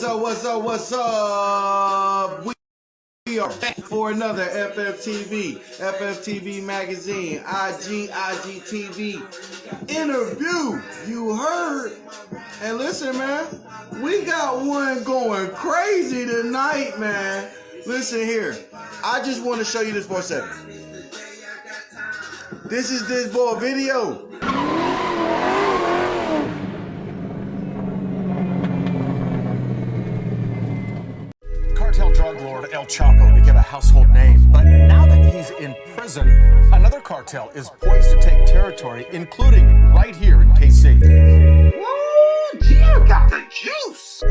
What's up, what's up, what's up? We are back for another FFTV magazine, IGTV interview. You heard. And listen, man, we got one going crazy tonight, man. Listen here. I just want to show you this for a second. This is this boy video. Cartel drug lord El Chapo became a household name, but now that he's in prison, another cartel is poised to take territory, including right here in KC. Woo! Gio got the juice!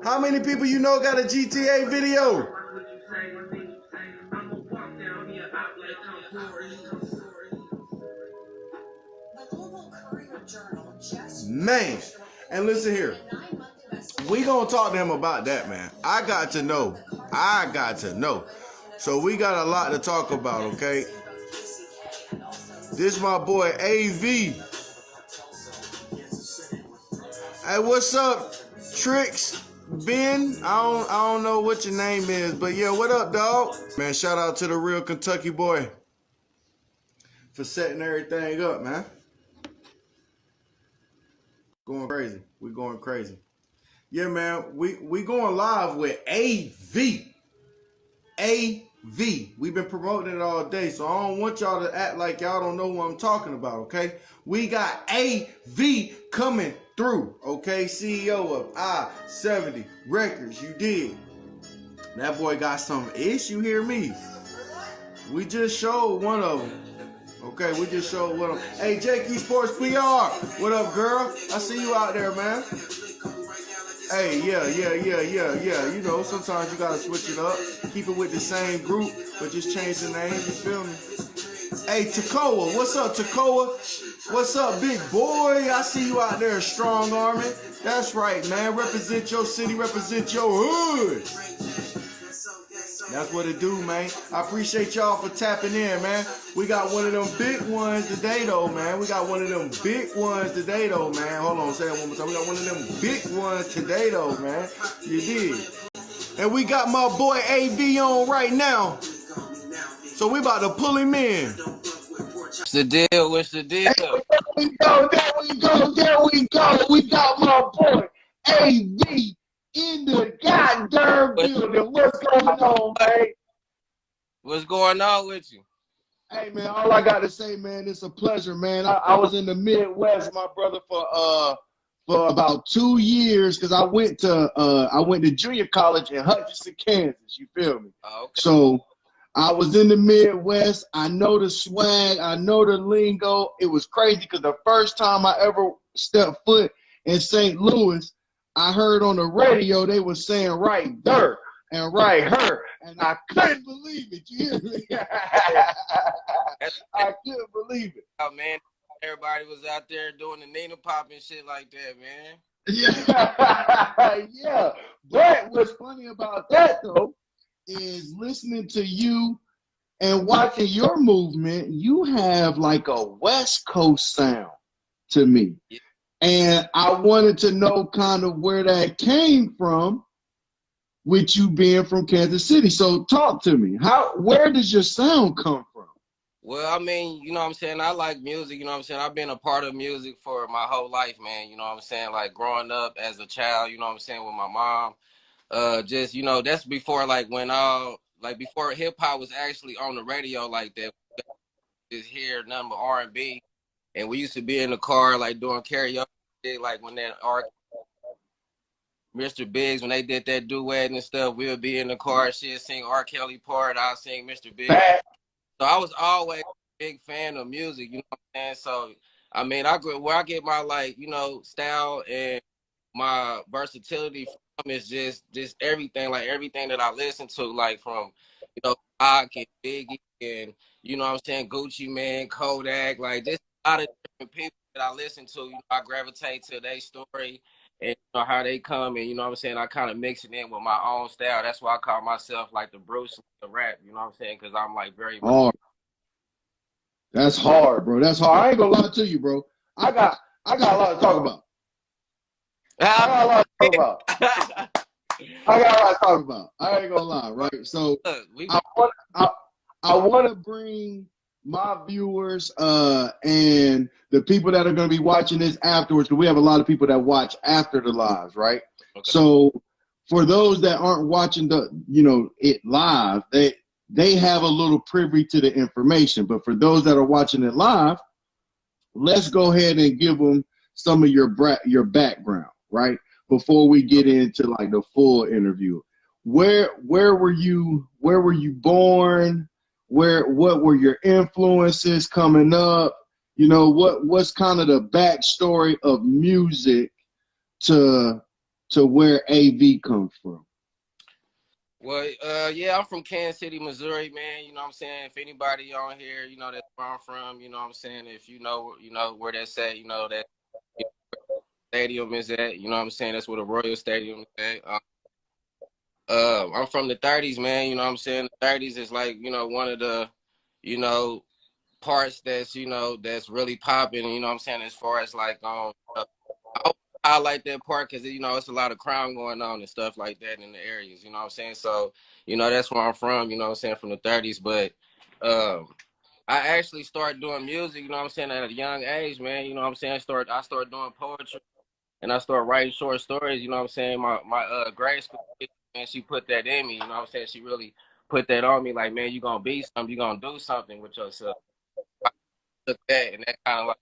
How many people you know got a GTA video? Man, and listen here. We gonna talk to him about that, man. I got to know. So we got a lot to talk about, okay? This my boy AV. Hey, what's up, Tricks? Ben, I don't know what your name is, but yeah, what up, dog? Man, shout out to the real Kentucky boy for setting everything up, man. Going crazy. We going crazy. Yeah, man, we going live with AV. AV. We've been promoting it all day, so I don't want y'all to act like y'all don't know who I'm talking about, okay? We got AV coming through, okay? CEO of I-70 Records, you did. That boy got some ish, you hear me? We just showed one of them. Okay, we just showed one of them. Hey, JQ Sports PR, what up, girl? I see you out there, man. Hey, yeah. You know, sometimes you gotta switch it up. Keep it with the same group, but just change the name, you feel me? Hey, Takoa, what's up, Takoa? What's up, big boy? I see you out there strong arming. That's right, man. Represent your city, represent your hood. That's what it do, man. I appreciate y'all for tapping in, man. We got one of them big ones today, though, man. Hold on, say that one more time. We got one of them big ones today, though, man. You did. And we got my boy AV on right now. So we about to pull him in. What's the deal? What's the deal? There we go. We got my boy AV in the goddamn building. What's going on, man? What's going on with you? Hey, man, all I got to say, man, it's a pleasure, man. I was in the Midwest, my brother, for about 2 years because I went to junior college in Hutchinson, Kansas. You feel me? Oh, okay. So I was in the Midwest. I know the swag. I know the lingo. It was crazy because the first time I ever stepped foot in St. Louis, I heard on the radio they were saying right there and right her, and I couldn't believe it. You hear me? I couldn't believe it. Oh, man, everybody was out there doing the Nina pop and shit like that, man. Yeah, yeah. But what's funny about that, though, is listening to you and watching your movement, you have like a West Coast sound to me. Yeah. And I wanted to know kind of where that came from with you being from Kansas City. So talk to me. Where does your sound come from? Well, I mean, you know what I'm saying? I like music, you know what I'm saying? I've been a part of music for my whole life, man. You know what I'm saying? Like growing up as a child, you know what I'm saying, with my mom. Just, you know, that's before before hip hop was actually on the radio like that. Just hear nothing but R&B. And we used to be in the car, like, doing karaoke, like, when that Mr. Biggs, when they did that duet and stuff, we would be in the car, she'd sing R. Kelly part, I'd sing Mr. Biggs. So I was always a big fan of music, you know what I'm saying? So, I mean, where I get my, like, you know, style and my versatility from is just everything, like, everything that I listen to, like, from, you know, Pac and Biggie and, you know what I'm saying, Gucci Mane, Kodak, like, just a lot of different people that I listen to, you know, I gravitate to their story and you know, how they come and you know what I'm saying, I kind of mix it in with my own style. That's why I call myself like the Bruce of the rap, you know what I'm saying? Because I'm like very much. Hard. That's hard, bro. That's hard. I ain't gonna lie to you, bro. I got a lot to talk about. I got a lot to talk about. I got a lot to talk about. I ain't gonna lie, right? So I want to bring my viewers and the people that are going to be watching this afterwards, because we have a lot of people that watch after the lives, right? Okay. So for those that aren't watching it live, they have a little privy to the information. But for those that are watching it live, let's go ahead and give them some of your background, right? Before we get into like the full interview. Where were you born? What were your influences coming up? You know, what's kind of the backstory of music to where AV comes from? Well, yeah, I'm from Kansas City, Missouri, man. You know what I'm saying? If anybody on here, you know, that's where I'm from, you know what I'm saying? If you know where that's at, you know, that stadium is at, you know what I'm saying? That's where the Royal Stadium is at. I'm from the 30s, man. You know what I'm saying? The 30s is like, you know, one of the, you know, parts that's, you know, that's really popping, you know what I'm saying? As far as like, I like that part because, you know, it's a lot of crime going on and stuff like that in the areas, you know what I'm saying? So, you know, that's where I'm from, you know what I'm saying, from the 30s. But I actually started doing music, you know what I'm saying, at a young age, man. You know what I'm saying? I started doing poetry and I started writing short stories, you know what I'm saying? My grade school, and she put that in me, you know what I'm saying? She really put that on me, like, man, you're going to be something, you're going to do something with yourself. I took that, and that kind of like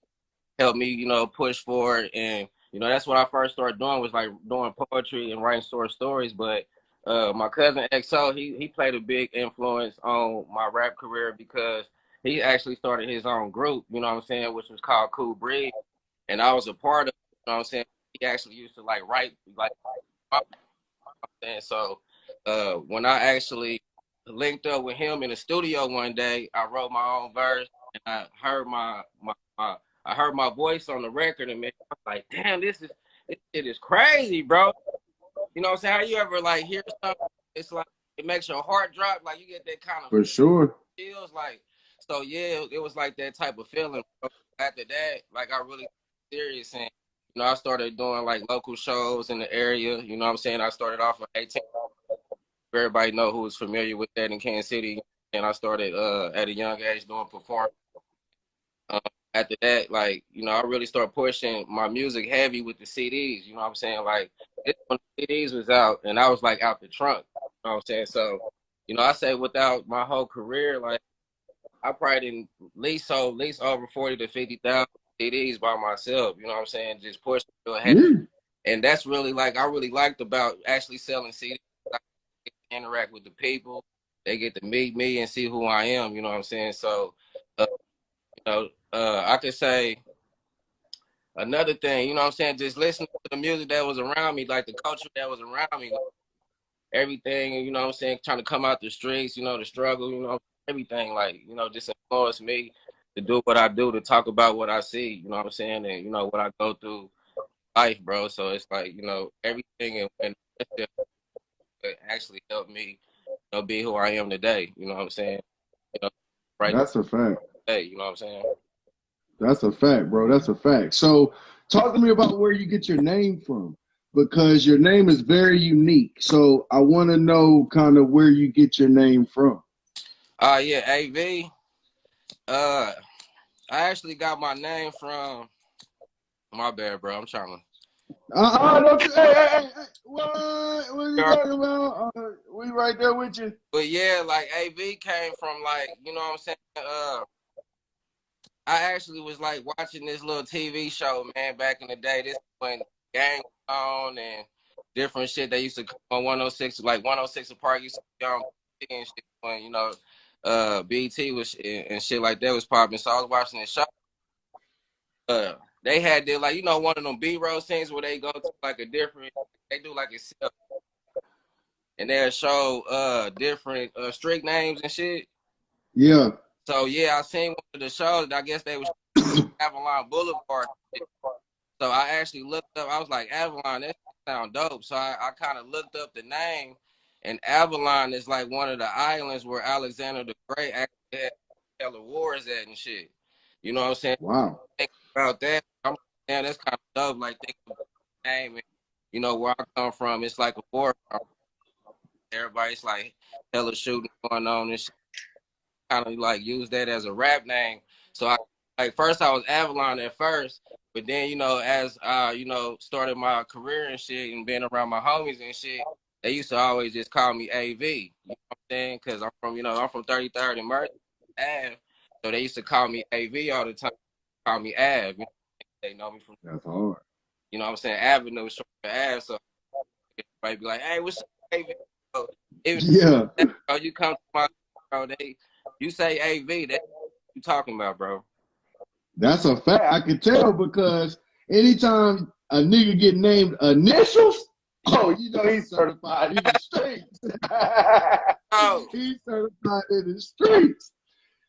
helped me, you know, push forward. And, you know, that's what I first started doing, was like doing poetry and writing short stories. But my cousin XO, he played a big influence on my rap career because he actually started his own group, you know what I'm saying, which was called Cool Breed. And I was a part of it, you know what I'm saying? He actually used to like write, like, and so when I actually linked up with him in the studio one day, I wrote my own verse and I heard I heard my voice on the record, and man, I was like, damn, this shit is crazy, bro. You know what I'm saying? How you ever like hear something? It's like it makes your heart drop, like you get that kind of for sure feels like. So yeah, it was like that type of feeling, bro. After that, like I really serious, and you know, I started doing like local shows in the area. You know what I'm saying? I started off at 18. Everybody know who is familiar with that in Kansas City. And I started at a young age doing performance. After that, like, you know, I really started pushing my music heavy with the CDs. You know what I'm saying? Like, when the CDs was out, and I was like out the trunk. You know what I'm saying? So, you know, I say without my whole career, like, I probably didn't at least over 40 to 50,000 CDs by myself. You know what I'm saying? Just pushing real heavy. And that's really like I really liked about actually selling CDs. I get to interact with the people. They get to meet me and see who I am. You know what I'm saying? So, you know, I could say another thing. You know what I'm saying? Just listening to the music that was around me, like the culture that was around me, like everything. You know what I'm saying? Trying to come out the streets. You know, the struggle. You know, everything. Like, you know, just influenced me to do what I do, to talk about what I see. You know what I'm saying? And you know what I go through life, bro. So it's like, you know, everything and it actually helped me, you know, be who I am today. You know what I'm saying? You know, right. That's a fact. Hey, you know what I'm saying? That's a fact, bro. That's a fact. So talk to me about where you get your name from, because your name is very unique. So I want to know kind of where you get your name from. Yeah, AV. I actually got my name from, my bad, bro. I'm trying to. Don't you, hey. What are you talking about? We right there with you. But yeah, like AV came from like, you know what I'm saying? I actually was like watching this little TV show, man, back in the day. This when gang was on and different shit. They used to come on 106, like 106 Park used to be on and shit when, you know, BT was and shit like that was popping. So I was watching this show. They had their, like, you know, one of them B-roll scenes where they go to like a different, they do like a, and they'll show different street names and shit. Yeah. So yeah, I seen one of the shows. I guess they was Avalon Boulevard. So I actually looked up. I was like, Avalon, that sound dope. So I kind of looked up the name, and Avalon is like one of the islands where Alexander the Great actually had hella wars at and shit. You know what I'm saying? Wow. Think about that. I'm like, damn, that's kind of dope. Like, think about the name and, you know, where I come from. It's like a war. Everybody's like hella shooting going on and shit. Kind of like use that as a rap name. So I like first I was Avalon at first, but then you know as you know started my career and shit and being around my homies and shit, they used to always just call me AV. You know what I'm saying? Because I'm from 33rd and Mercy Ave, so they used to call me AV all the time. Call me Av. You know, they know me from. That's hard. You know what I'm saying? Avenue short for Av, so everybody be like, hey, what's up, AV? So, even Yeah. you come to my bro, you say AV, that's what you talking about, bro. That's a fact. I can tell because anytime a nigga get named initials, oh, you know he's certified in the streets. Oh. He's certified in the streets.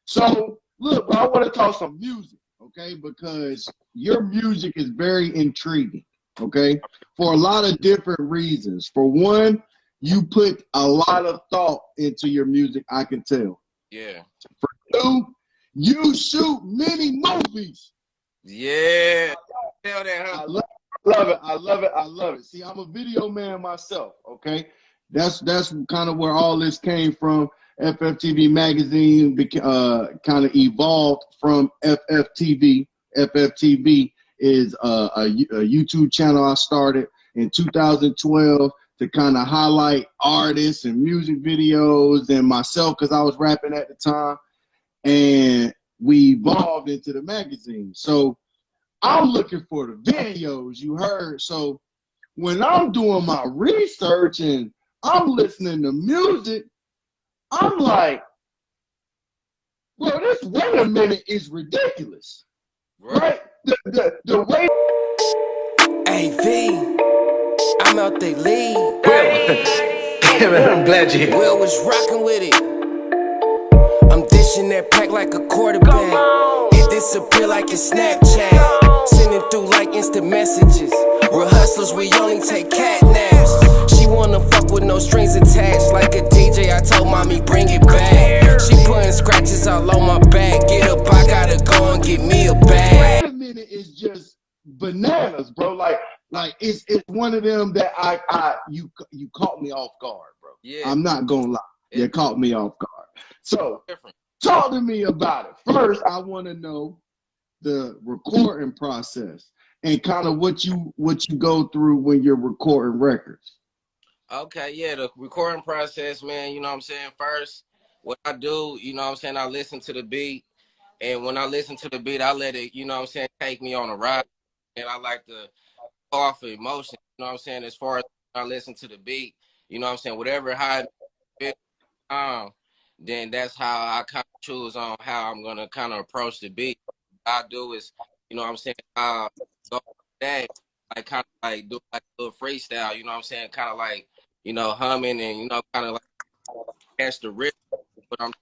So, look, bro, I want to talk some music, okay? Because your music is very intriguing, okay? For a lot of different reasons. For one, you put a lot of thought into your music, I can tell. Yeah. For two, you shoot many movies. Yeah. Tell that, huh? I love it. I love it. I love it. See, I'm a video man myself, okay? That's kind of where all this came from. FFTV magazine kind of evolved from FFTV. FFTV is a YouTube channel I started in 2012 to kind of highlight artists and music videos and myself because I was rapping at the time. And we evolved into the magazine. So I'm looking for the videos you heard. So when I'm doing my research and I'm listening to music, I'm like, bro, this wait a minute is ridiculous. Right? The way AV, I'm out they lead. Will, man, I'm glad you're here. Will was rocking with it. I'm dishing that pack like a quarterback. It disappear like a Snapchat. Sending through like instant messages. Real hustlers, we only take cat naps. She wanna fuck with no strings attached. Like a DJ, I told mommy bring it back. She putting scratches all on my back. Get up, I gotta go and get me a bag. wait a minute is just bananas, bro. Like it's one of them that you caught me off guard, bro. Yeah. I'm not gonna lie. You caught me off guard. So Different. talk to me about it. First, I want to know the recording process and kind of what you go through when you're recording records. Okay, yeah, the recording process, man, you know what I'm saying? First, what I do, you know what I'm saying, I listen to the beat, and when I listen to the beat, I let it, you know what I'm saying, take me on a ride, and I like to go off of emotion, you know what I'm saying, as far as when I listen to the beat, you know what I'm saying, whatever how it then that's how I kind of choose on how I'm going to kind of approach the beat. What I do is, you know what I'm saying, go that, like kind of like do like a little freestyle, you know what I'm saying, kind of like, you know, humming and, you know, kind of like catch the rhythm, but I'm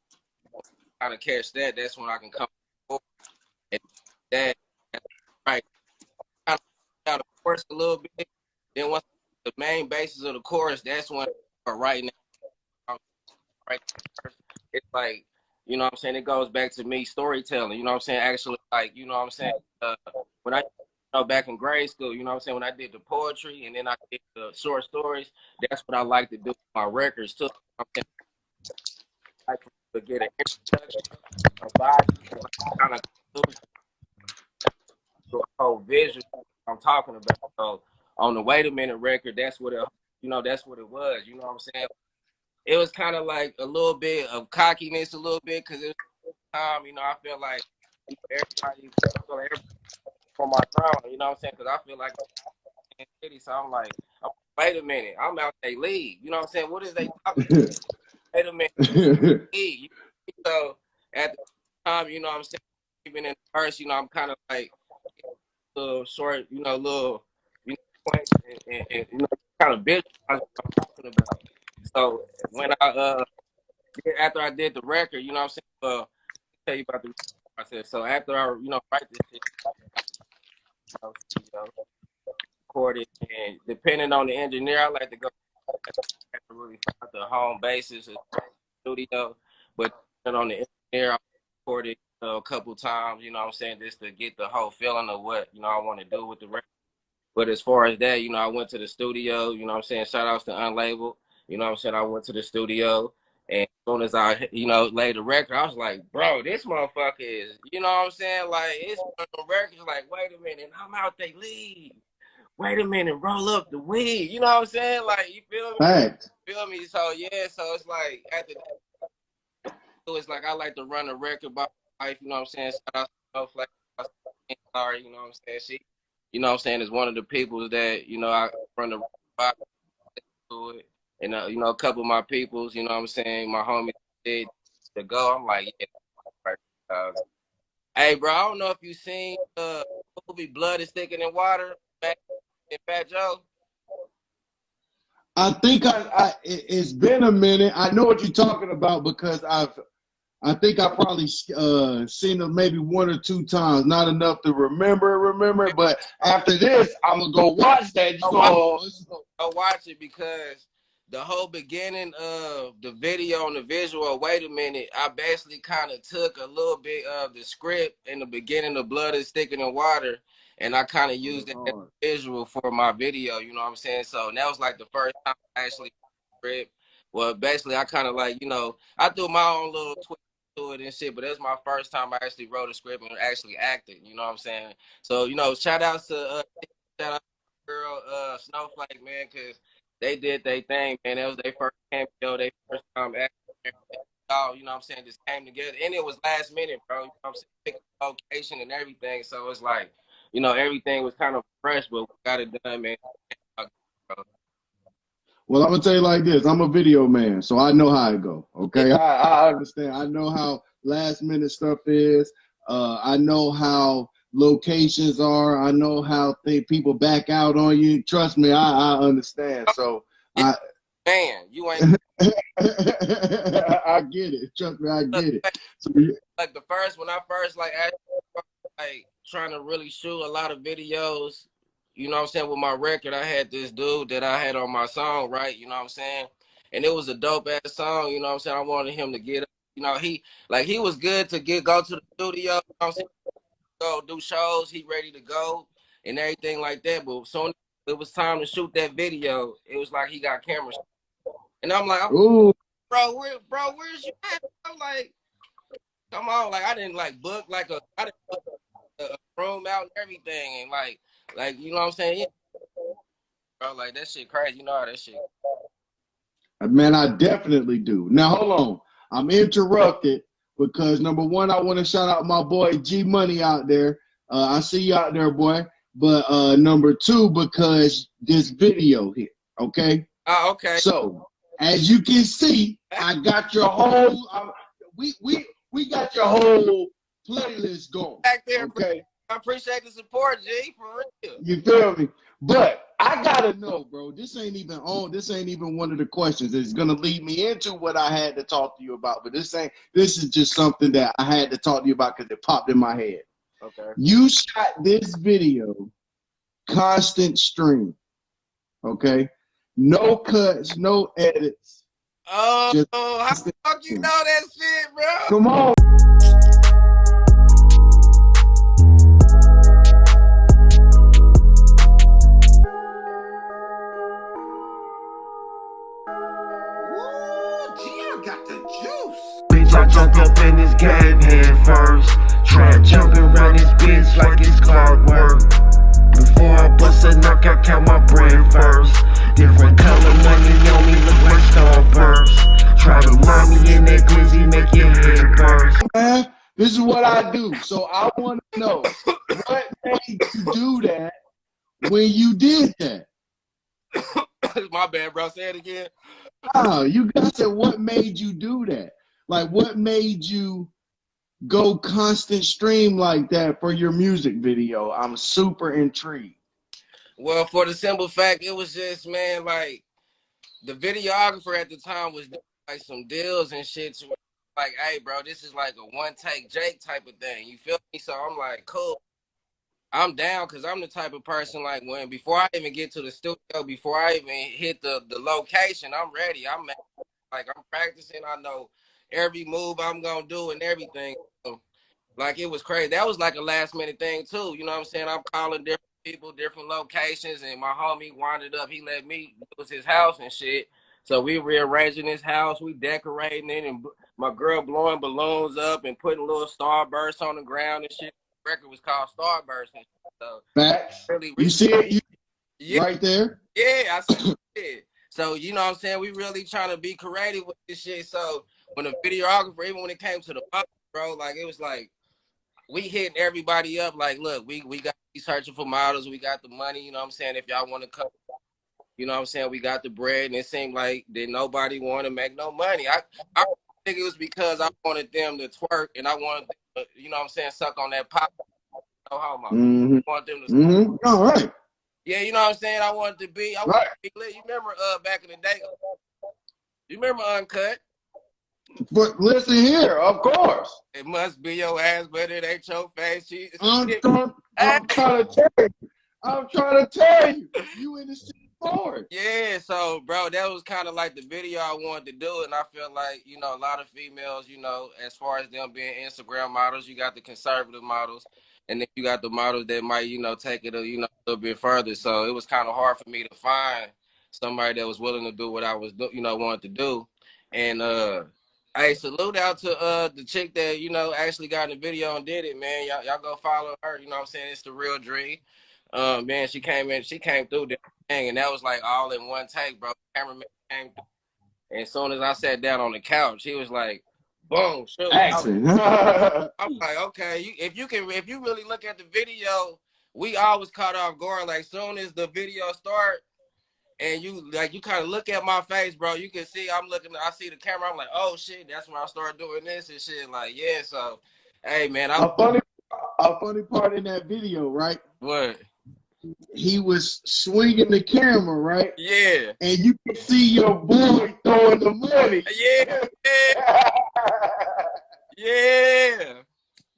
trying to catch that. That's when I can come forward and that, right, kind of out the chorus a little bit. Then once the main basis of the chorus, that's when I start writing right. It's like, you know what I'm saying, it goes back to me storytelling, you know what I'm saying, actually, like, you know what I'm saying, when I, you know, back in grade school, you know what I'm saying, when I did the poetry and then I did the short stories, that's what I like to do with my records too. I'm saying, I like to get an introduction, a body, kind of a whole vision I'm talking about. So on the Wait a Minute record, that's what it, you know, that's what it was, you know what I'm saying. It was kind of like a little bit of cockiness, a little bit, because it was time, you know, I feel like, you know, everybody from my drama, you know what I'm saying? Because I feel like I'm in the city, so I'm like, wait a minute, I'm out they league. You know what I'm saying? What is they talking about? Wait a minute, league. So at the time, you know what I'm saying, even in the verse, you know, I'm kind of like little short, you know, little, you know, points and you know, kind of bitch I'm talking about. So when I after I did the record, you know what I'm saying, tell you about the process. So after I, you know, write this shit, studio, record it, and depending on the engineer, I like to go have to really find the home basis of the studio. But depending on the engineer, I record it a couple times. You know what I'm saying, just to get the whole feeling of what I want to do with the record. But as far as that, I went to the studio, what I'm saying? Shout outs to Unlabeled. You know what I'm saying? I went to the studio, and as soon as I, laid the record, I was like, bro, this motherfucker is, you know what I'm saying? Like, it's one of the records, like, wait a minute, I'm out they lead. Wait a minute, roll up the weed. You know what I'm saying? Like, you feel me? Facts. Feel me? So, yeah, so it's like, after that, it's like I like to run a record by my wife, you know what I'm saying? Shout out to Snowflake. Sorry, you know what I'm saying? She, you know what I'm saying, is one of the people that, I run the record to it. And, a couple of my peoples, you know what I'm saying, my homies did to go. I'm like, yeah. Right. Hey, bro, I don't know if you seen the movie Blood is Thicker Than Water, back in Fat Joe. I think it's been a minute. I know what you're talking about because I think I probably seen it maybe one or two times, not enough to remember. But after this, I'm gonna go watch that. Go watch it because the whole beginning of the video and the visual, wait a minute, I basically kind of took a little bit of the script in the beginning of Blood is Thicker Than Water, and I kind of used it as a visual for my video, you know what I'm saying? So that was like the first time I actually script. Well, basically, I kind of like, I threw my own little twist to it and shit, but that's my first time I actually wrote a script and actually acted, you know what I'm saying? So, shout outs to shout out to girl Snowflake, man, because they did their thing, man. That was their first cameo, their first time acting. All, you know what I'm saying, just came together. And it was last minute, bro. You know what I'm saying? Pick a location and everything. So it's like, everything was kind of fresh, but we got it done, man. Well, I'm gonna tell you like this. I'm a video man, so I know how it go. Okay, I understand. I know how last minute stuff is. I know how locations are. I know how people back out on you. Trust me, I understand. So man, you ain't. I get it. Trust me, I get it. So, like when I first actually trying to really shoot a lot of videos. You know what I'm saying? With my record, I had this dude that I had on my song, right? You know what I'm saying? And it was a dope ass song, you know what I'm saying? I wanted him to get up. He was good to go to the studio, you know what I'm saying? Go do shows, he ready to go and everything like that. But so it was time to shoot that video, it was like he got cameras. And I'm like, ooh. where's you at? I'm like, come on, like I didn't book I didn't book a room out and everything, and like you know what I'm saying? Yeah. Bro, like that shit crazy. You know how that shit. Man, I definitely do. Now hold on, I'm interrupted because number one, I want to shout out my boy G Money out there. I see you out there, boy. But number two, because this video here, okay? Oh, okay. So as you can see, I got your whole. We got your whole playlist going. Back there, okay. Bro. I appreciate the support, G, for real. You feel me? But I gotta know, bro. This ain't even one of the questions. It's gonna lead me into what I had to talk to you about. But this is just something that I had to talk to you about because it popped in my head. Okay. You shot this video constant stream. Okay? No cuts, no edits. Oh, how the fuck you know that shit, bro? Come on. Bitch, I jumped up in this game head first. Try jumping around this bitch like it's clockwork. Before I bust a knockout, count my brain first. Different color money on me, look like starburst. Try to line me in that glizzy, make your head burst. Man, this is what I do. So I want to know what made you do that when you did that. My bad, bro. Say it again. Oh, you guys said what made you do that? Like, what made you go constant stream like that for your music video? I'm super intrigued. Well, for the simple fact, it was just, man, like, the videographer at the time was doing, like, some deals and shit. So, like, hey, bro, this is like a one-take Jake type of thing. You feel me? So I'm like, cool. I'm down because I'm the type of person like before I even get to the studio, before I even hit the location, I'm ready. I'm practicing. I know every move I'm gonna do and everything. So, like it was crazy. That was like a last minute thing too. You know what I'm saying? I'm calling different people, different locations, and my homie winded up. He let me use his house and shit. So we rearranging his house, we decorating it, and my girl blowing balloons up and putting little starbursts on the ground and shit. The record was called Starburst and shit. So Facts. really, You see it yeah, right there? yeah, I see it. So you know what I'm saying? We really trying to be creative with this shit. So when the videographer, even when it came to the models, bro, like it was like we hitting everybody up. Like, look, we got searching for models. We got the money. You know what I'm saying? If y'all want to come, you know what I'm saying? We got the bread, and it seemed like that nobody wanted to make no money. I think it was because I wanted them to twerk, and I wanted them to, you know what I'm saying, suck on that pop. No homo. Mm-hmm. I want them to. Mm-hmm. All right. Yeah, you know what I'm saying? I wanted to be lit. You remember back in the day? You remember Uncut? But listen here, of course. It must be your ass, but it ain't your face. I'm trying to tell you. I'm trying to tell you. You in the shit forward. Yeah, so bro, that was kind of like the video I wanted to do, and I feel like, you know, a lot of females, you know, as far as them being Instagram models, you got the conservative models, and then you got the models that might, you know, take it a little bit further. So it was kind of hard for me to find somebody that was willing to do what I was wanted to do. And hey, salute out to the chick that, you know, actually got in the video and did it, man. Y'all go follow her, you know what I'm saying? It's the real dream. Man, she came through the thing, and that was like all in one take, bro. Cameraman came through, and as soon as I sat down on the couch, he was like, boom, shoot. Action. I'm like, okay, if you really look at the video, we always caught off guard. Like, soon as the video start, and you kind of look at my face, bro, you can see I see the camera, I'm like, oh shit, that's when I start doing this and shit. Like, yeah, so hey man, a funny part in that video, right? What? He was swinging the camera, right? Yeah. And you can see your boy throwing the money. Yeah. Yeah.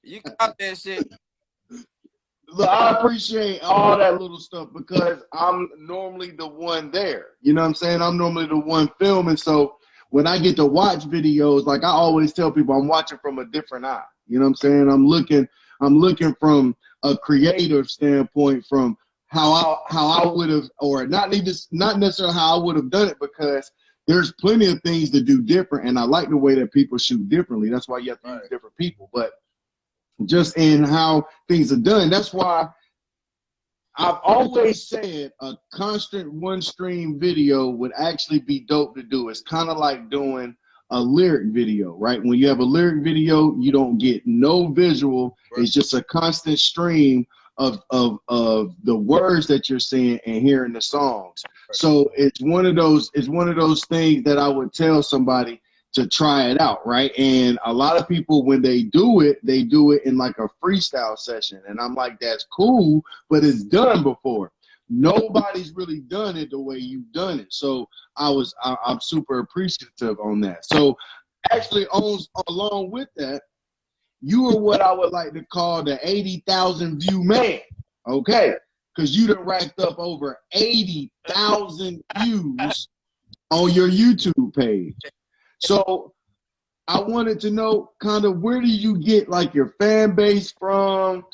You got that shit. Look, I appreciate all that little stuff because I'm normally the one there. You know what I'm saying? I'm normally the one filming. So when I get to watch videos, like I always tell people, I'm watching from a different eye. You know what I'm saying? I'm looking from a creative standpoint, from how I would have, or not necessarily how I would have done it, because there's plenty of things to do different, and I like the way that people shoot differently. That's why you have to use different people. But just in how things are done, that's why I've always said a constant one stream video would actually be dope to do. It's kind of like doing a lyric video, right? When you have a lyric video, you don't get no visual. It's just a constant stream of the words that you're seeing and hearing the songs. So it's one of those things that I would tell somebody to try it out, right? And a lot of people, when they do it in like a freestyle session, and I'm like, that's cool, but it's done before. Nobody's really done it the way you've done it. So I'm super appreciative on that. So actually, along with that, you are what I would like to call the 80,000 view man, okay? Because you done racked up over 80,000 views on your YouTube page. So I wanted to know kind of, where do you get like your fan base from?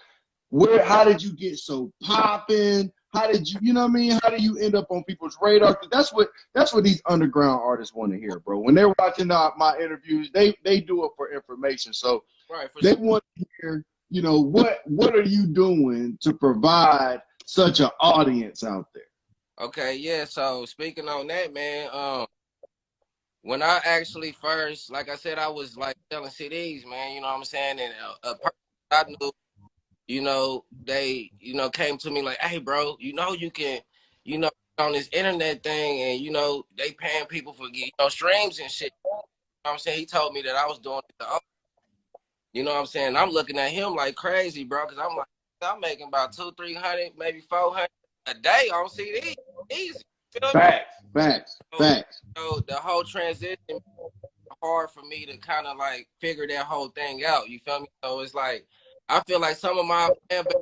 How did you get so popping? How did you know what I mean? How do you end up on people's radar? Because that's what these underground artists want to hear, bro. When they're watching my interviews, they do it for information. So they want to hear, you know, what are you doing to provide such an audience out there? Okay, yeah. So speaking on that, man, when I actually first, like I said, I was like selling CDs, man. You know what I'm saying? And a person I knew, you know, they, you know, came to me like, hey, bro, you know, you can, you know, on this internet thing, and you know, they paying people for, you know, streams and shit. You know what I'm saying? He told me that I was doing it. You know what I'm saying? I'm looking at him like crazy, bro, because I'm like, I'm making about 200-300, maybe 400 a day on CD. Easy. Facts. So the whole transition hard for me to kind of like figure that whole thing out. You feel me? So it's like, I feel like some of my fan base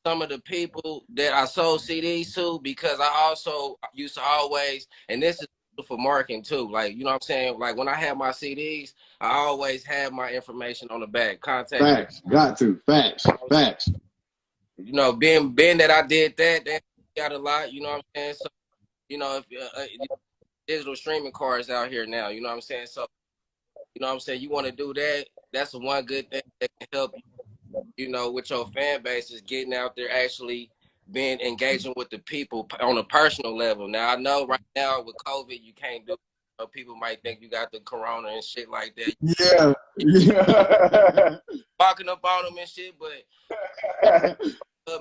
some of the people that I sold CDs to, because I also used to always, and this is for marketing too. Like, you know what I'm saying? Like when I had my CDs, I always had my information on the back. Contact. Facts. Got to. Facts. Facts. You know, being that I did that, that got a lot. You know what I'm saying? So, you know, if digital streaming cards out here now, you know what I'm saying? So, you know what I'm saying? You want to do that? That's the one good thing that can help you know, with your fan base is getting out there, actually being engaging with the people on a personal level. Now I know right now with COVID you can't do. You know, people might think you got the corona and shit like that. Yeah. Yeah. Walking up on them and shit, but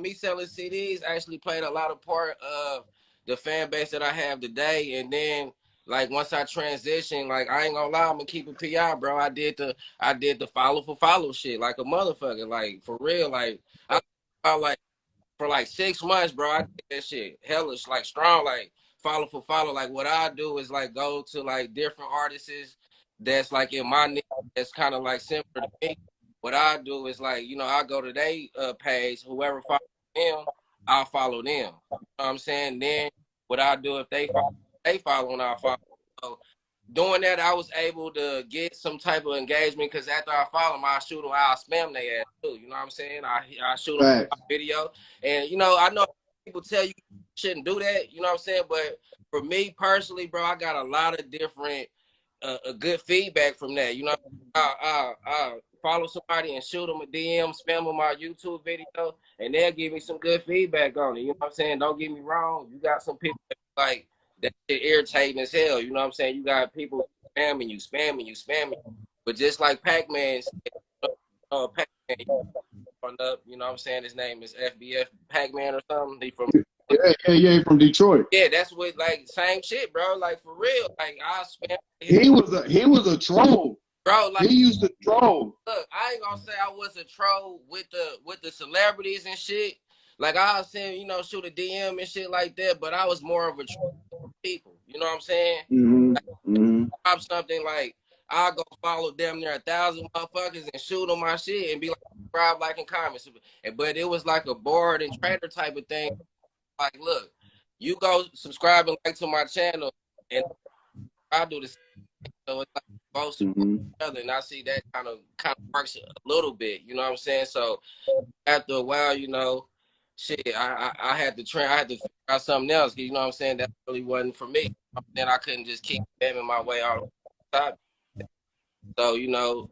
me selling CDs actually played a lot of part of the fan base that I have today. And then like once I transitioned, like I ain't gonna lie, I'm gonna keep it PI, bro. I did the follow for follow shit like a motherfucker, like for real. Like I like for like 6 months, bro. I did that shit hellish, like strong, like follow for follow. Like what I do is like go to like different artists that's like in my niche that's kind of like similar to me. What I do is like, you know, I go to their page, whoever follows them, I'll follow them. You know what I'm saying? Then what I do if they follow and I'll follow. So doing that, I was able to get some type of engagement because after I follow them, I shoot them, I'll spam their ass too. You know what I'm saying? I shoot them a video. And, you know, I know people tell you shouldn't do that, you know what I'm saying? But for me personally, bro, I got a lot of different a good feedback from that. You know, I follow somebody and shoot them a DM, spam them my YouTube video, and they'll give me some good feedback on it. You know what I'm saying? Don't get me wrong. You got some people that like that shit irritating as hell. You know what I'm saying? You got people spamming you. But just like Pac-Man, Pac-Man up, you know what I'm saying? His name is FBF Pac-Man or something. He from Yeah, from Detroit. Yeah, that's what, like, same shit, bro. Like, for real. Like, I spam. He was a troll. Bro, like, he used to troll. Look, I ain't gonna say I was a troll with the celebrities and shit. Like, I was saying, you know, shoot a DM and shit like that, but I was more of a troll with people. You know what I'm saying? Like, something like, I'll go follow damn near 1,000 motherfuckers and shoot on my shit and be like, subscribe, like, and comment. But it was like a board and trader type of thing. Like, look, you go subscribe and like to my channel, and I do the same. So it's like both support each other, and I see that kind of works a little bit. You know what I'm saying? So after a while, you know, shit, I had to train. I had to figure out something else. You know what I'm saying? That really wasn't for me. Then I couldn't just keep spamming my way all the time. So, you know,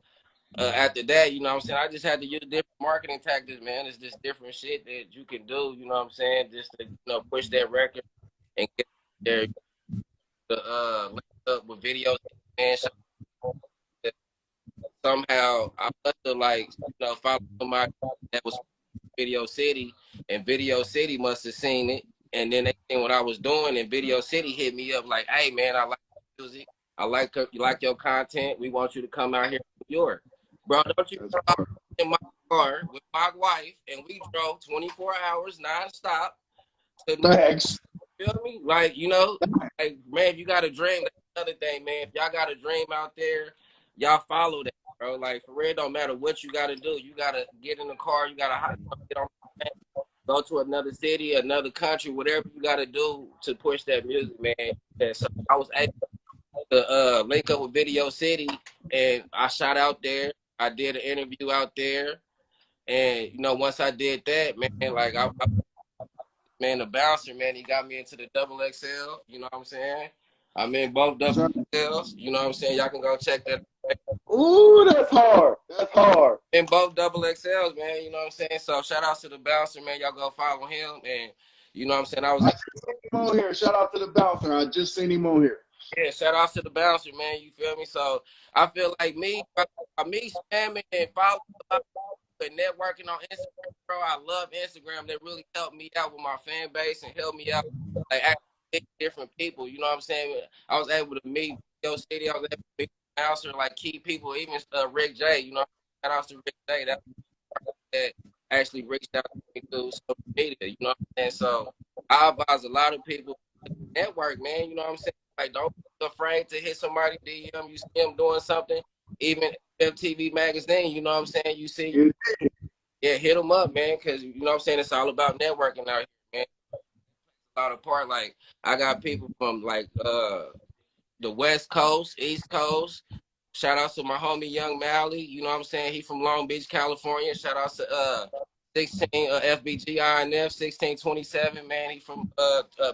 after that, you know what I'm saying, I just had to use different marketing tactics, man. It's just different shit that you can do, you know what I'm saying, just to, you know, push that record and get there, link up with videos and somehow I must have, like, you know, followed somebody that was Video City, and Video City must have seen it, and then they seen what I was doing, and Video City hit me up like, hey, man, I like music. I like your content. We want you to come out here to New York. Bro, don't you come in my car with my wife, and we drove 24 hours nonstop to New York. You feel me? Like, you know, like, man, if you got a dream, that's another thing, man. If y'all got a dream out there, y'all follow that, bro. Like, for real, don't matter what you got to do. You got to get in the car. You got to get on the plane, go to another city, another country, whatever you got to do to push that music, man. And so I was able to link up with Video City, and I shot out there. I did an interview out there, and, you know, once I did that, man, like, man, the bouncer, man, he got me into the double XL, you know what I'm saying? I'm in both double XLs, you know what I'm saying? Y'all can go check that. Ooh, that's hard. That's hard. In both double XLs, man, you know what I'm saying? So shout out to the bouncer, man. Y'all go follow him, and you know what I'm saying? I just seen him on here. Shout out to the bouncer. I just seen him on here. Yeah, shout out to the bouncer, man. You feel me? So I feel like me spamming and following and networking on Instagram, bro. I love Instagram. That really helped me out with my fan base and helped me out, like, actually different people. You know what I'm saying? I was able to meet Yo City. I was able to meet the bouncer, like, key people, even Rick J. You know, shout out to Rick J. That actually reached out to me through social media. You know what I'm saying? So I advise a lot of people to network, man. You know what I'm saying? Like, don't be afraid to hit somebody DM. You see them doing something, even FFTV magazine. You know what I'm saying? You see Yeah, hit them up, man, because you know what I'm saying, it's all about networking out here, man. A lot of part, like I got people from like the West Coast, East Coast. Shout out to my homie Young Mally, you know what I'm saying? He from Long Beach, California. Shout out to 16 FBG INF 1627, man. He from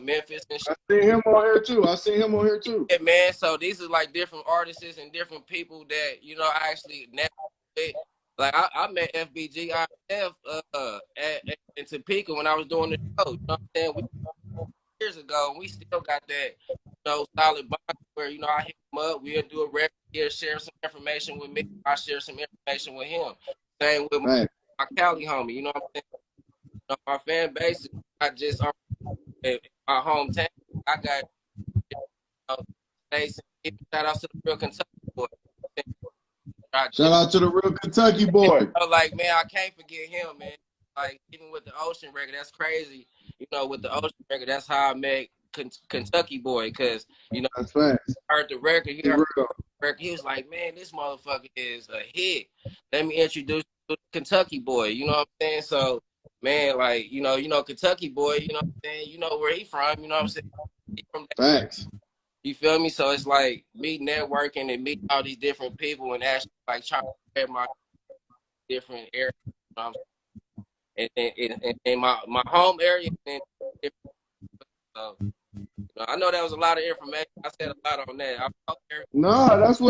Memphis and shit. I seen him on here too. Yeah, man. So these are like different artists and different people that, you know, I actually network with. Like I met FBG INF in Topeka when I was doing the show. You know what I'm saying? Years ago, and we still got that, you know, solid bond where, you know, I hit him up, we'll do a record, he'll share some information with me, I share some information with him. Same with my Cali homie, you know what I'm saying? You know, my fan base is not just in my hometown. I got, you know, states. Shout out to the real Kentucky boy. Shout out to the real Kentucky boy. You know, like, man, I can't forget him, man. Like, even with the Ocean record, that's crazy. You know, with the Ocean record, that's how I met Kentucky boy, because, you know, that's facts. Heard the record, he heard the record, he was like, man, this motherfucker is a hit. Let me introduce you to Kentucky boy, you know what I'm saying? So, man, like, you know, Kentucky boy, you know what I'm saying? You know where he from, you know what I'm saying? He from that. Facts. You feel me? So it's like me networking and meeting all these different people and actually like trying to spread my different areas. You know what I'm saying? And my home area. So, you know, I know that was a lot of information. I said a lot on that. No, that's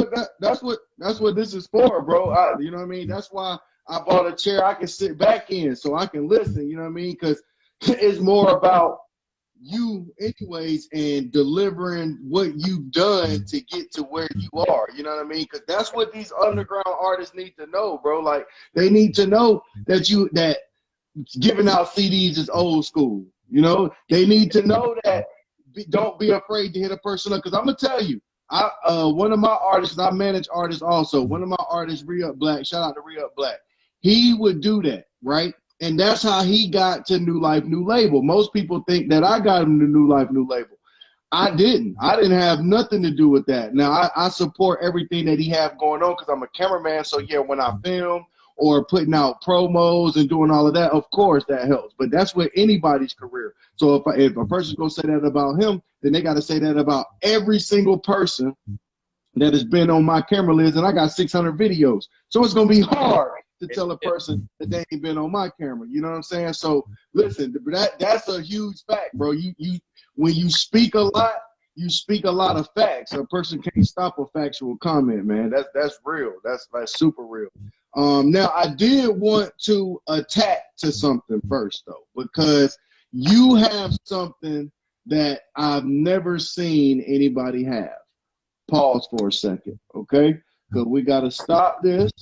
what this is for, bro. You know what I mean? That's why I bought a chair I can sit back in so I can listen. You know what I mean? Because it's more about you anyways and delivering what you've done to get to where you are. You know what I mean? Because that's what these underground artists need to know, bro. Like, they need to know that giving out CDs is old school. You know, they need to know that don't be afraid to hit a person up. Because I'm gonna tell you, one of my artists, I manage artists also. One of my artists, Re-Up Black, shout out to Re-Up Black. He would do that, right? And that's how he got to New Life, New Label. Most people think that I got him to New Life, New Label. I didn't. I didn't have nothing to do with that. Now, I support everything that he have going on because I'm a cameraman. So, yeah, when I film or putting out promos and doing all of that, of course, that helps. But that's with anybody's career. So if a person's going to say that about him, then they got to say that about every single person that has been on my camera list. And I got 600 videos. So it's going to be hard to tell a person that they ain't been on my camera. You know what I'm saying? So listen, that's a huge fact, bro. You when you speak a lot, you speak a lot of facts. A person can't stop a factual comment, man. That's real. That's super real. Now I did want to attack to something first though, because you have something that I've never seen anybody have. Pause for a second, okay? Because we got to stop this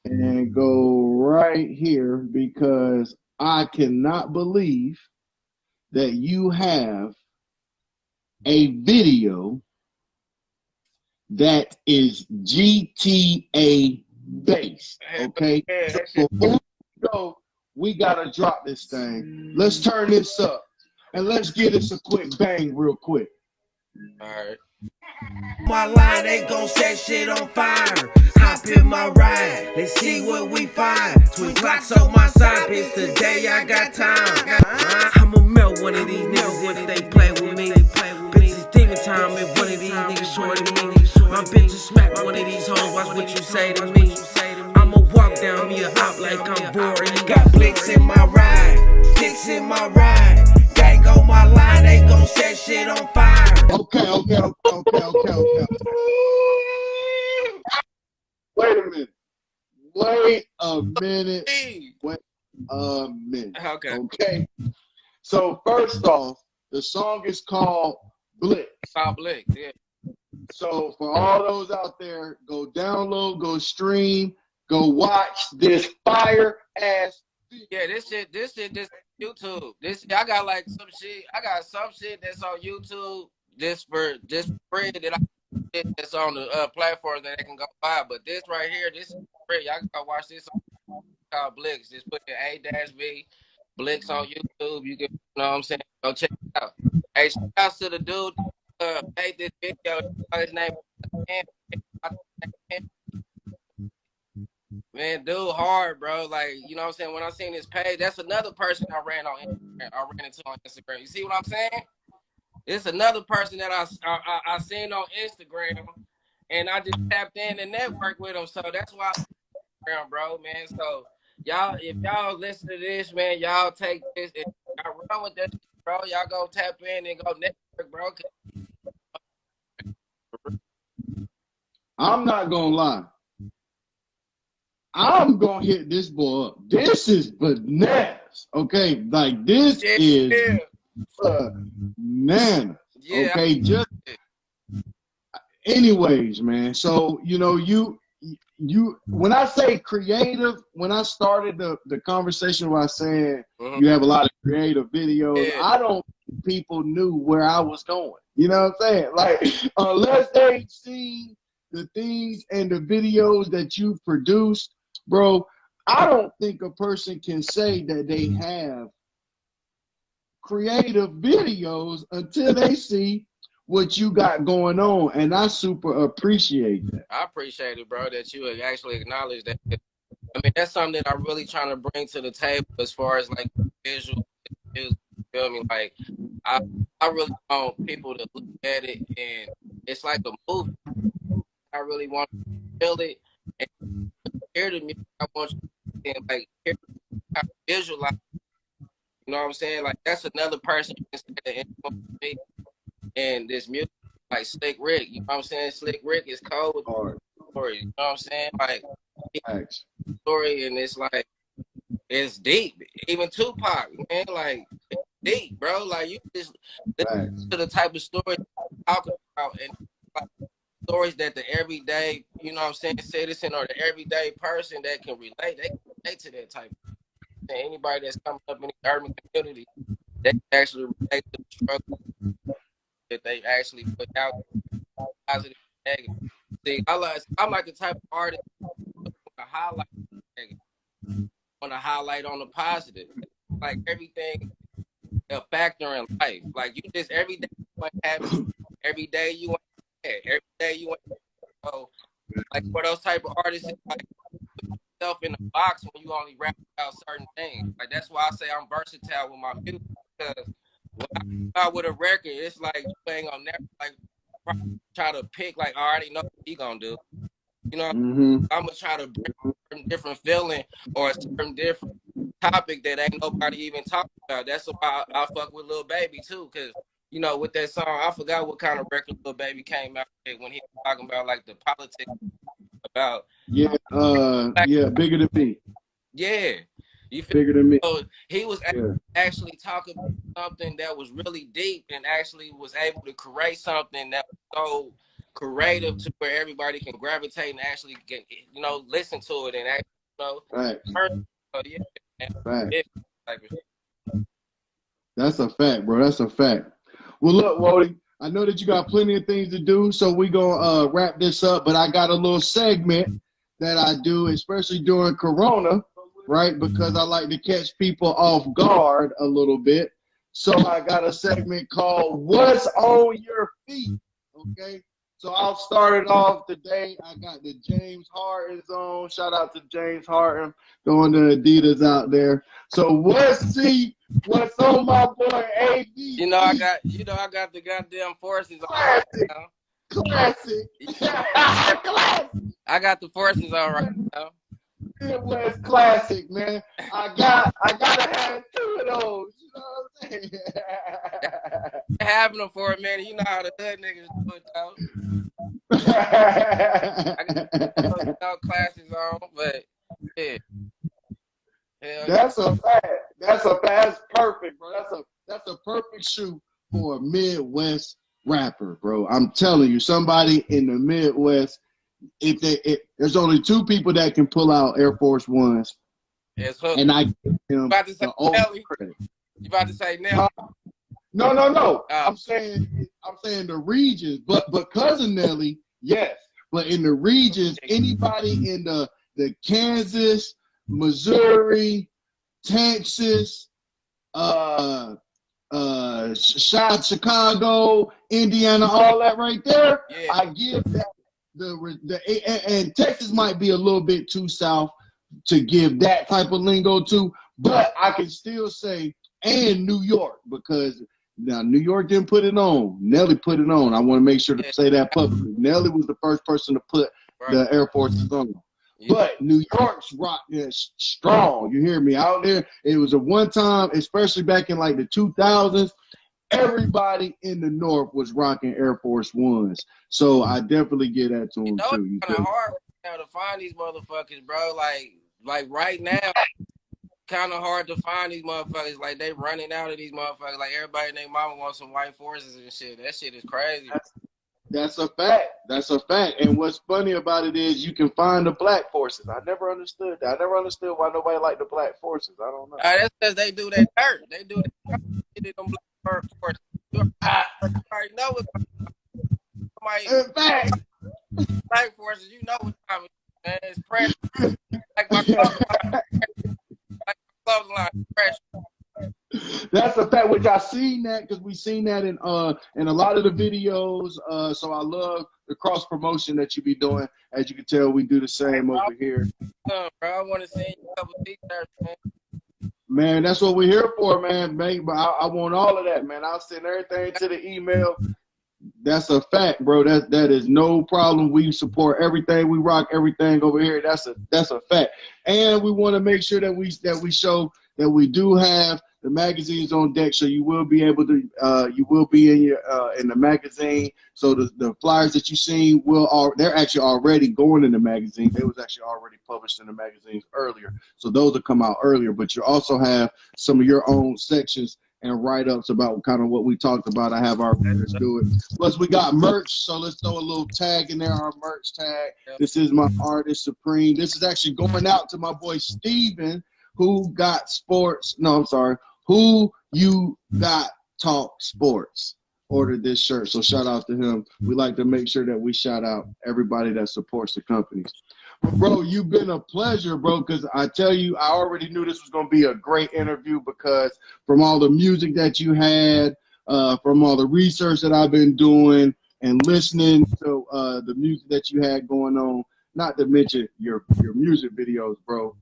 and go right here because I cannot believe that you have a video that is GTA based. Okay, so before we go, we gotta drop this thing. Let's turn this up and let's get us a quick bang real quick. All right. My line, they gon' set shit on fire. Hop in my ride, let's see what we find. Twin clocks on my side, bitch, today I got time. I'ma melt one of these niggas if they play with me. Bitch, it's demon time if one of these niggas shorty me. My bitch will smack one of these hoes, watch what you say to me. I'ma walk down me a hop like I'm boring. Got blicks in my ride, sticks in my ride. Gang on my line, they gon' set shit on fire. Okay. Wait a minute. Wait a minute. Okay. So first off, the song is called Blitz. Blitz, yeah. So for all those out there, go download, go stream, go watch this fire ass. Yeah, this shit, YouTube. I got like some shit that's on YouTube just for free that's on the platform that they can go buy. But this right here, this is free. Y'all can go watch this on called Blix. Just put in A-V Blix on YouTube. You can, you know what I'm saying? Go check it out. Hey, shout out to the dude made this video. His name man, Man, dude, hard, bro. Like, you know what I'm saying? When I seen his page, that's another person I ran into on Instagram. You see what I'm saying? It's another person that I seen on Instagram, and I just tapped in and networked with him. So that's why I'm bro, man. So y'all, if y'all listen to this, man, y'all take this and y'all run with that, bro. Y'all go tap in and go network, bro. I'm not gonna lie. I'm gonna hit this boy up. This is bananas. Okay, like this is bananas. Yeah. Okay, just anyways, man. So you know, you when I say creative, when I started the conversation by saying you have a lot of creative videos, I don't think people knew where I was going. You know what I'm saying? Like, unless they see the things and the videos that you've produced, bro, I don't think a person can say that they have creative videos until they see what you got going on, and I super appreciate that. I appreciate it, bro, that you actually acknowledge that. I mean, that's something that I'm really trying to bring to the table as far as like visual. You feel me? Like, I really want people to look at it, and it's like a movie. I really want to feel it and hear the music. I want you to like hear how to visualize. You know what I'm saying? Like, that's another person you can say that influenced me. And this music, like Slick Rick, you know what I'm saying? Slick Rick is cold with story. You know what I'm saying? Like, story, and it's like, it's deep. Even Tupac, man, like, it's deep, bro. Like, you just listen to the type of story you're talking about, and like, stories that the everyday, you know what I'm saying, citizen or the everyday person that can relate, they can relate to that type of thing. Anybody that's coming up in the urban community, they can actually relate to the struggle that they actually put out, positive and negative. See, I'm like the type of artist that highlight the negative, want to highlight on the positive. Like, everything a factor in life. Like, you just every day you ain't happy, every day you ain't sad, every day you ain't. So, like, for those type of artists, it's like put yourself in a box when you only rap about certain things. Like, that's why I say I'm versatile with my music, because when I come out with a record, it's like you ain't gonna never like try to pick like I already know what he gonna do. You know, I'm gonna try to bring a certain different feeling or a certain different topic that ain't nobody even talking about. That's why I fuck with Lil Baby too, because you know, with that song, I forgot what kind of record Lil Baby came out with when he was talking about like the politics about bigger than me. Yeah. You feel Bigger than me. So he was actually talking about something that was really deep and actually was able to create something that was so creative to where everybody can gravitate and actually get, you know, listen to it and actually, you know, That's a fact, bro. That's a fact. Well, look, Wody, I know that you got plenty of things to do, so we're going to wrap this up, but I got a little segment that I do, especially during Corona, right? Because I like to catch people off guard a little bit. So I got a segment called What's on Your Feet? Okay. So I'll start it off today. I got the James Harden's on. Shout out to James Harden, throwing the Adidas out there. So what's on my boy AB? You know, I got the goddamn forces on. Classic. I got the forces on right now. Midwest classic, man. I gotta have two of those. You know what I'm saying? Having them for a minute, you know how the hood niggas do it though. I got classes on, but yeah. That's a fact. That's perfect, bro. That's a perfect shoe for a Midwest rapper, bro. I'm telling you, somebody in the Midwest. There's only two people that can pull out Air Force Ones, and I give them about to say the credit. You about to say Nelly? No. I'm saying the regions, but because of Nelly, yes. But in the regions, anybody in the Kansas, Missouri, Texas, Chicago, Indiana, all that right there, I give that. And Texas might be a little bit too south, to give that type of lingo to, but I can still say, and New York, because now New York didn't put it on. Nelly put it on. I want to make sure to say that publicly. Nelly was the first person to put the Air Forces on. Yeah. But New York's rock is strong. You hear me out there? It was a one time, especially back in like the 2000s. Everybody in the North was rocking Air Force Ones. So I definitely get that to them too. It's kind of hard right now to find these motherfuckers, bro. Like right now, kind of hard to find these motherfuckers. Like they running out of these motherfuckers. Like everybody and their mama wants some white forces and shit. That shit is crazy. That's a fact. That's a fact. And what's funny about it is you can find the black forces. I never understood that. I never understood why nobody liked the black forces. I don't know. That's because they do that dirt. They do that dirt. Them black forces. You already know what In fact, black forces. You know what time it is, man. It's pressure. Like my clothing line. Pressure. that's a fact. Which I seen that because we seen that in a lot of the videos. So I love the cross promotion that you be doing. As you can tell, we do the same over here. Bro, I want to send you a couple t-shirts, man. Man, that's what we're here for, man. But I want all of that, man. I'll send everything to the email. That's a fact, bro. That is no problem. We support everything. We rock everything over here. That's a fact. And we want to make sure that we show that we do have the magazines on deck, so you will be able to you will be in the magazine. So the flyers that you seen they're actually already going in the magazine. They was actually already published in the magazines earlier, so those will come out earlier. But you also have some of your own sections and write-ups about kind of what we talked about. I have our readers do it. Plus, we got merch, so let's throw a little tag in there, our merch tag. This is my Artist Supreme. This is actually going out to my boy Steven, who got sports. No, I'm sorry. Who you got talk sports ordered this shirt. So shout out to him. We like to make sure that we shout out everybody that supports the companies. Bro, you've been a pleasure, bro, because I tell you, I already knew this was going to be a great interview because from all the music that you had, from all the research that I've been doing and listening to the music that you had going on, not to mention your music videos, bro.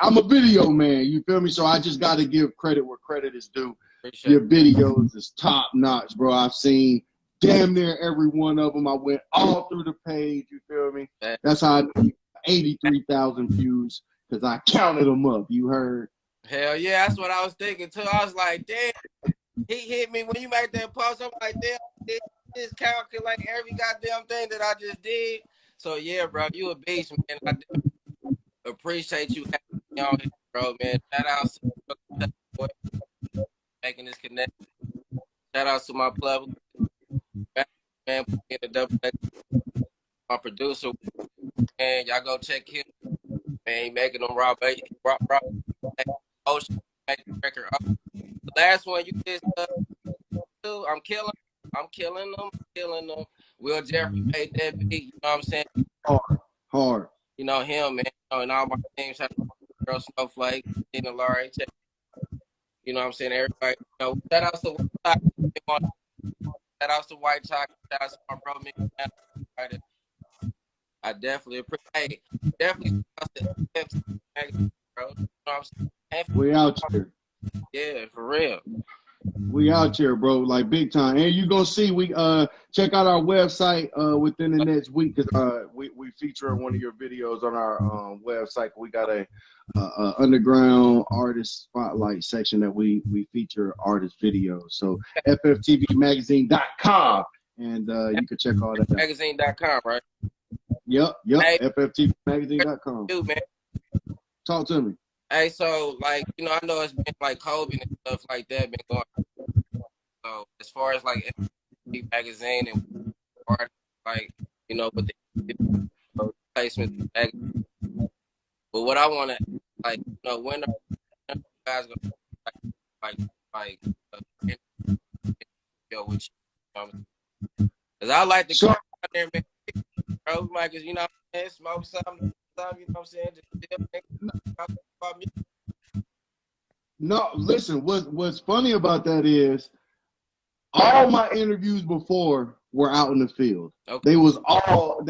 I'm a video man, you feel me? So I just got to give credit where credit is due. Appreciate Your videos is top notch, bro. I've seen damn near every one of them. I went all through the page, you feel me? That's how I know 83,000 views because I counted them up. You heard? Hell yeah, that's what I was thinking too. I was like, damn, he hit me when you made that post. I'm like, damn, this calculate every goddamn thing that I just did. So yeah, bro, you a beast, man. I appreciate you having me on here, bro, man. Shout out to making this connection. Shout out to my plug, man, in the double, my producer, and y'all go check him. Man, he making them rock, ocean, make the record up. The last one you did, I'm killing them. Will Jeffrey made that beat, you know what I'm saying? Hard. You know him, man. You know, and all my teams, shout out to Girl Snowflake, Tina Laurie, you know what I'm saying? Everybody, you know, shout out to White Chocolate, shout out to White Chocolate, shout out to my bro, man. I definitely appreciate it. Definitely shout out to FFTV, bro. You know what I'm saying? We out here. Yeah, for real. We out here, bro, like big time. And you gonna see we check out our website within the next week because we feature one of your videos on our website. We got a underground artist spotlight section that we feature artist videos. So FFTVmagazine.com and you can check all that out. Magazine.com, right? Yep, Hey, FFTVmagazine.com. dude, man. Talk to me. Hey, so like, you know, I know it's been like COVID and stuff like that been going. So as far as like FFTV magazine and art, like, you know, with the placement magazine. But what I want to, like, you know, when are you guys gonna like yo with you? Because I like to come out there, man, bro, like, cause you know, man, smoke something, you know what I'm saying? Just No, listen, what's funny about that is all my interviews before were out in the field. Okay. They was all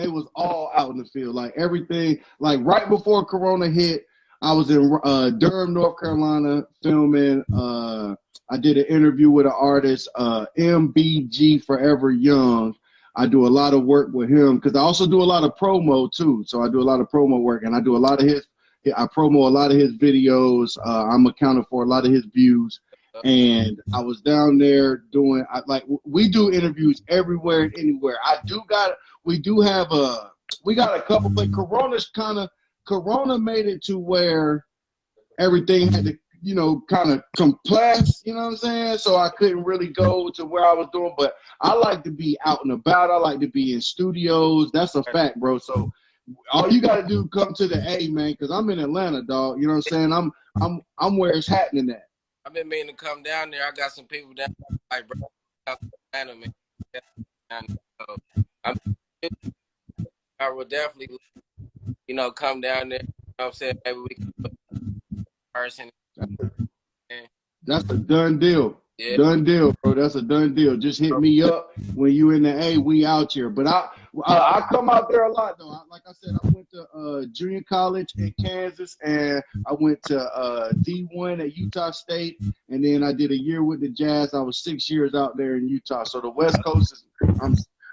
out in the field. Like everything, like right before Corona hit, I was in Durham, North Carolina, filming. I did an interview with an artist, MBG Forever Young. I do a lot of work with him because I also do a lot of promo too. So I do a lot of promo work, and I do a lot of his. I promo a lot of his videos. I'm accounting for a lot of his views. And I was down there doing we do interviews everywhere and anywhere. We got a couple, but Corona made it to where everything had to, kind of compress, you know what I'm saying? So I couldn't really go to where I was doing, but I like to be out and about. I like to be in studios. That's a fact, bro. So all you got to do, come to the A, man, because I'm in Atlanta, dog. You know what I'm saying? I'm where it's happening at. I've been meaning to come down there. I got some people down there, like, bro, Atlanta, man. So I will definitely, come down there. You know what I'm saying? Maybe we can put person. That's a done deal. Yeah. Done deal, bro. That's a done deal. Just hit me up when you in the A. We out here. But I come out there a lot though. Like I said, I went to junior college in Kansas, and I went to D1 at Utah State, and then I did a year with the Jazz. I was 6 years out there in Utah. So the West Coast is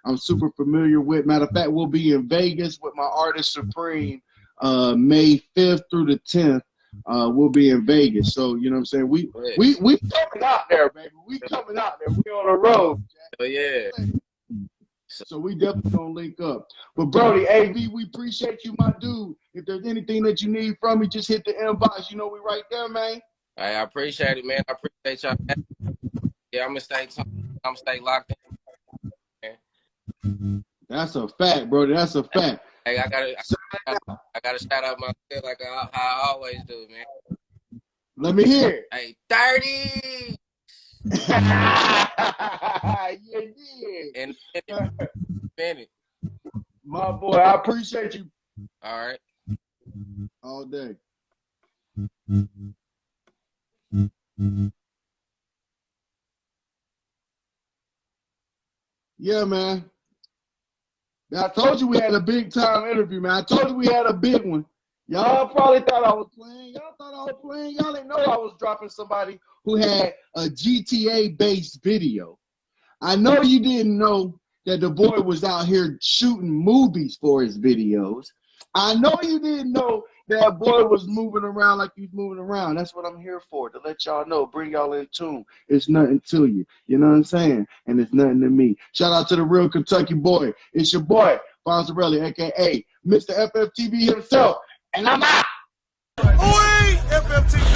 I'm super familiar with. Matter of fact, we'll be in Vegas with my artist Supreme May 5th through the 10th. We'll be in Vegas. So, you know what I'm saying? We coming out there, baby. We coming out there. We on the road. Oh, yeah. So we definitely gonna link up. But Brody, AV, we appreciate you, my dude. If there's anything that you need from me, just hit the inbox. You know we right there, man. I appreciate it, man. I appreciate y'all. Yeah, I'm gonna stay locked in. That's a fact, brother. That's a fact. Hey, I gotta shout out myself like I always do, man. Let me hear it. Hey, 30. Yeah. And minute. My boy, I appreciate you. All right. All day. Yeah, man. I told you we had a big time interview, man. I told you we had a big one. Y'all probably thought I was playing. Y'all thought I was playing. Y'all didn't know I was dropping somebody who had a GTA-based video. I know you didn't know that the boy was out here shooting movies for his videos. I know you didn't know that boy was moving around like he's moving around. That's what I'm here for, to let y'all know, bring y'all in tune. It's nothing to you. You know what I'm saying? And it's nothing to me. Shout out to the real Kentucky boy. It's your boy, Fonzarelli, a.k.a. Mr. FFTV himself. And I'm out. Oi, FFTV.